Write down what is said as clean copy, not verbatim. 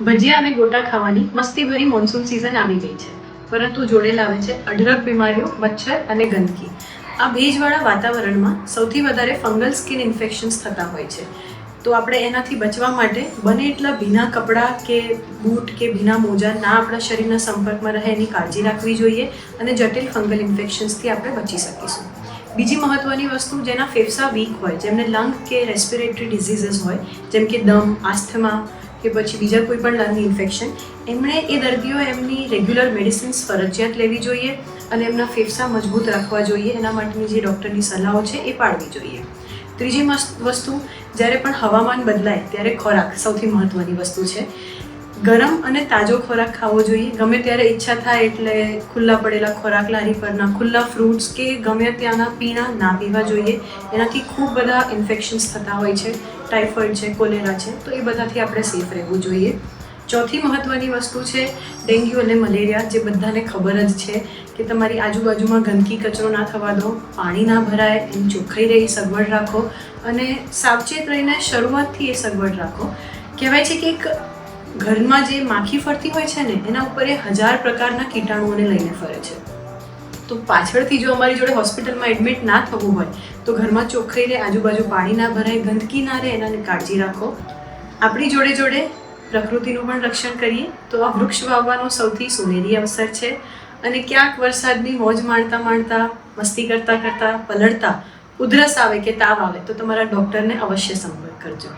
ભજીયા અને ગોટા ખાવાની મસ્તીભરી મોન્સૂન સિઝન આવી ગઈ છે, પરંતુ જોડે લાવે છે અઢળક બીમારીઓ, મચ્છર અને ગંદકી. આ ભેજવાળા વાતાવરણમાં સૌથી વધારે ફંગલ સ્કિન ઇન્ફેક્શન્સ થતા હોય છે. તો આપણે એનાથી બચવા માટે બને એટલા ભીના કપડાં કે બૂટ કે ભીના મોજા ના આપણા શરીરના સંપર્કમાં રહે એની કાળજી રાખવી જોઈએ અને જટિલ ફંગલ ઇન્ફેક્શન્સથી આપણે બચી શકીશું. બીજી મહત્વની વસ્તુ, જેના ફેફસા વીક હોય, જેમને લંગ કે રેસ્પિરેટરી ડિઝીઝીસ હોય, જેમ કે દમ, આસ્થમા કે પછી બીજા કોઈ પણ લંગની ઇન્ફેક્શન, એમણે એ દર્દીઓ એમની રેગ્યુલર મેડિસિન્સ ફરજિયાત લેવી જોઈએ અને એમના ફેફસા મજબૂત રાખવા જોઈએ. એના માટેની જે ડૉક્ટરની સલાહો છે એ પાળવી જોઈએ. ત્રીજી વસ્તુ, જ્યારે પણ હવામાન બદલાય ત્યારે ખોરાક સૌથી મહત્ત્વની વસ્તુ છે. ગરમ અને તાજો ખોરાક ખાવો જોઈએ. ગમે ત્યારે ઈચ્છા થાય એટલે ખુલ્લા પડેલા ખોરાક, લારી પરના ખુલ્લા ફ્રૂટ્સ કે ગમે ત્યાંના પીણા ના પીવા જોઈએ. એનાથી ખૂબ બધા ઇન્ફેક્શન્સ થતા હોય છે. ટાઇફોઇડ છે, કોલેરા છે, તો એ બધાથી આપણે સેફ રહેવું જોઈએ. ચોથી મહત્ત્વની વસ્તુ છે ડેન્ગ્યુ અને મલેરિયા, જે બધાને ખબર જ છે કે તમારી આજુબાજુમાં ગંદકી, કચરો ના થવા દો, પાણી ના ભરાય, એની ચોખ્ખાઈ રહે એ સગવડ રાખો અને સાવચેત રહીને શરૂઆતથી એ સગવડ રાખો. કહેવાય છે કે એક ઘરમાં જે માખી ફરતી હોય છે ને, એના ઉપર એ 1000 પ્રકારના કીટાણુઓને લઈને ફરે છે. તો પાછળથી જો અમારી જોડે હોસ્પિટલમાં એડમિટ ના થવું હોય તો ઘરમાં ચોખ્ખાઈ રહે, આજુબાજુ પાણી ના ભરાય, ગંદકી ના રહે, એનાની કાળજી રાખો. આપણી જોડે જોડે પ્રકૃતિનું પણ રક્ષણ કરીએ તો આ વૃક્ષ વાવવાનો સૌથી સોનેરી અવસર છે. અને ક્યાંક વરસાદની મોજ માણતા માણતા, મસ્તી કરતાં કરતાં, પલળતા ઉધરસ આવે કે તાવ આવે તો તમારા ડૉક્ટરને અવશ્ય સંપર્ક કરજો.